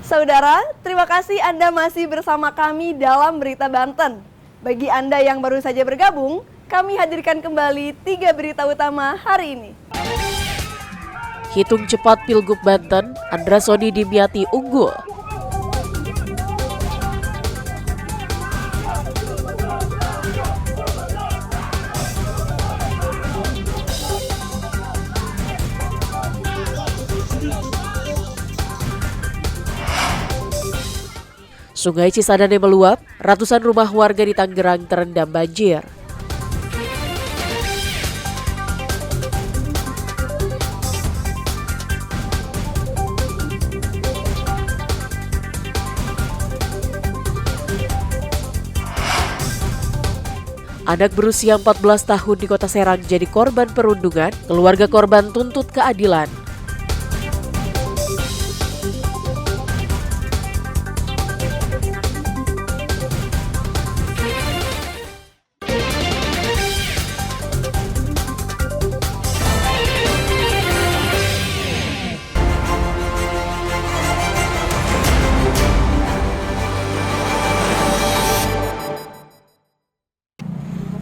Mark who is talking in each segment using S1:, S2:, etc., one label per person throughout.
S1: Saudara, terima kasih Anda masih bersama kami dalam Berita Banten. Bagi Anda yang baru saja bergabung, kami hadirkan kembali 3 berita utama hari ini.
S2: Hitung cepat Pilgub Banten, Andra Soni Dimyati unggul. Sungai Cisadane meluap, ratusan rumah warga di Tangerang terendam banjir. Anak berusia 14 tahun di Kota Serang jadi korban perundungan, keluarga korban tuntut keadilan.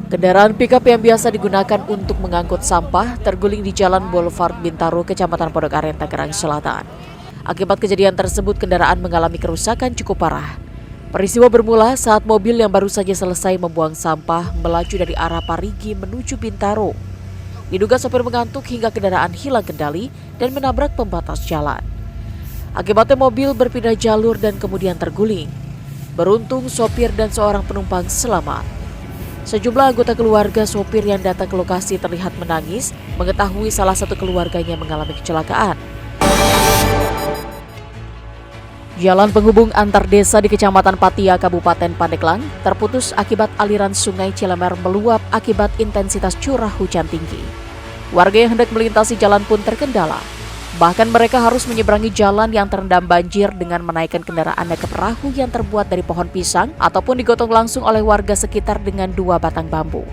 S2: Kendaraan pickup yang biasa digunakan untuk mengangkut sampah terguling di Jalan Boulevard Bintaro, Kecamatan Pondok Aren, Tangerang Selatan. Akibat kejadian tersebut, kendaraan mengalami kerusakan cukup parah. Peristiwa bermula saat mobil yang baru saja selesai membuang sampah melaju dari arah Parigi menuju Bintaro. Diduga sopir mengantuk hingga kendaraan hilang kendali dan menabrak pembatas jalan. Akibatnya mobil berpindah jalur dan kemudian terguling. Beruntung sopir dan seorang penumpang selamat. Sejumlah anggota keluarga sopir yang datang ke lokasi terlihat menangis mengetahui salah satu keluarganya mengalami kecelakaan. Jalan penghubung antar desa di Kecamatan Patia, Kabupaten Pandeglang terputus akibat aliran sungai Cilemer meluap akibat intensitas curah hujan tinggi. Warga yang hendak melintasi jalan pun terkendala. Bahkan mereka harus menyeberangi jalan yang terendam banjir dengan menaikkan kendaraannya ke perahu yang terbuat dari pohon pisang ataupun digotong langsung oleh warga sekitar dengan 2 batang bambu.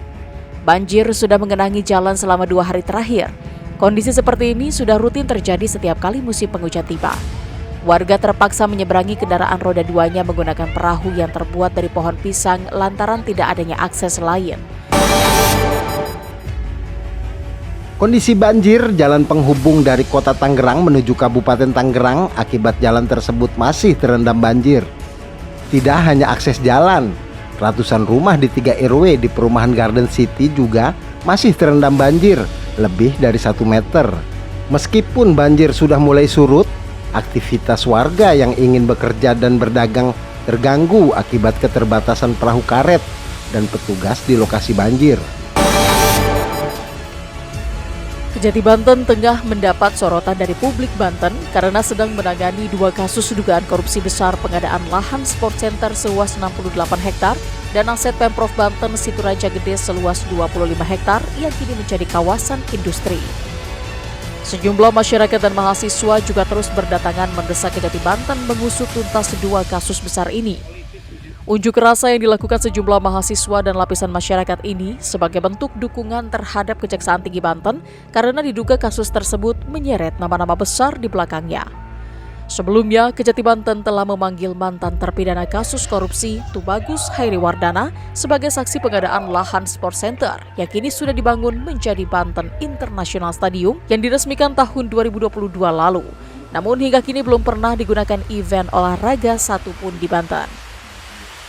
S2: Banjir sudah mengenangi jalan selama 2 hari terakhir. Kondisi seperti ini sudah rutin terjadi setiap kali musim penghujan tiba. Warga terpaksa menyeberangi kendaraan roda 2-nya menggunakan perahu yang terbuat dari pohon pisang lantaran tidak adanya akses lain.
S3: Kondisi banjir jalan penghubung dari Kota Tangerang menuju Kabupaten Tangerang akibat jalan tersebut masih terendam banjir. Tidak hanya akses jalan, ratusan rumah di 3 RW di perumahan Garden City juga masih terendam banjir lebih dari 1 meter. Meskipun banjir sudah mulai surut, aktivitas warga yang ingin bekerja dan berdagang terganggu akibat keterbatasan perahu karet dan petugas di lokasi banjir.
S2: Kejati Banten tengah mendapat sorotan dari publik Banten karena sedang menangani 2 kasus dugaan korupsi besar pengadaan lahan sport center seluas 68 hektar dan aset Pemprov Banten Situraja Gede seluas 25 hektar yang kini menjadi kawasan industri. Sejumlah masyarakat dan mahasiswa juga terus berdatangan mendesak Kejati Banten mengusut tuntas 2 kasus besar ini. Unjuk rasa yang dilakukan sejumlah mahasiswa dan lapisan masyarakat ini sebagai bentuk dukungan terhadap Kejaksaan Tinggi Banten karena diduga kasus tersebut menyeret nama-nama besar di belakangnya. Sebelumnya, Kejati Banten telah memanggil mantan terpidana kasus korupsi Tubagus Hairiwardana sebagai saksi pengadaan lahan sport center yang kini sudah dibangun menjadi Banten International Stadium yang diresmikan tahun 2022 lalu. Namun hingga kini belum pernah digunakan event olahraga satupun di Banten.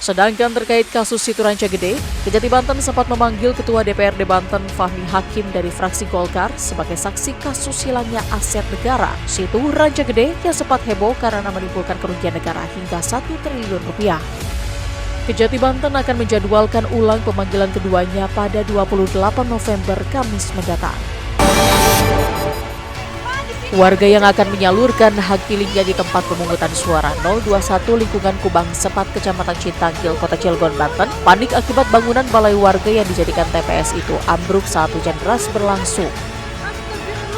S2: Sedangkan terkait kasus Situ Ranca Gede, Kejati Banten sempat memanggil Ketua DPRD Banten Fahmi Hakim dari fraksi Golkar sebagai saksi kasus hilangnya aset negara Situ Ranca Gede yang sempat heboh karena menimbulkan kerugian negara hingga 1 triliun rupiah. Kejati Banten akan menjadwalkan ulang pemanggilan keduanya pada 28 November Kamis mendatang. Warga yang akan menyalurkan hak pilihnya di tempat pemungutan suara 021 lingkungan Kubang Sepat, Kecamatan Cintangkil, Kota Cilegon, Banten, panik akibat bangunan balai warga yang dijadikan TPS itu ambruk saat hujan deras berlangsung.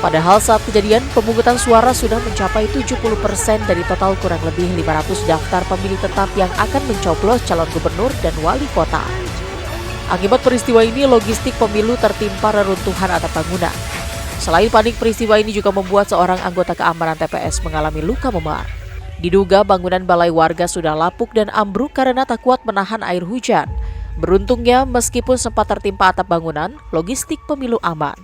S2: Padahal saat kejadian, pemungutan suara sudah mencapai 70% dari total kurang lebih 500 daftar pemilih tetap yang akan mencoblos calon gubernur dan wali kota. Akibat peristiwa ini, logistik pemilu tertimpa reruntuhan atap bangunan. Selain panik, peristiwa ini juga membuat seorang anggota keamanan TPS mengalami luka memar. Diduga bangunan balai warga sudah lapuk dan ambruk karena tak kuat menahan air hujan. Beruntungnya, meskipun sempat tertimpa atap bangunan, logistik pemilu aman.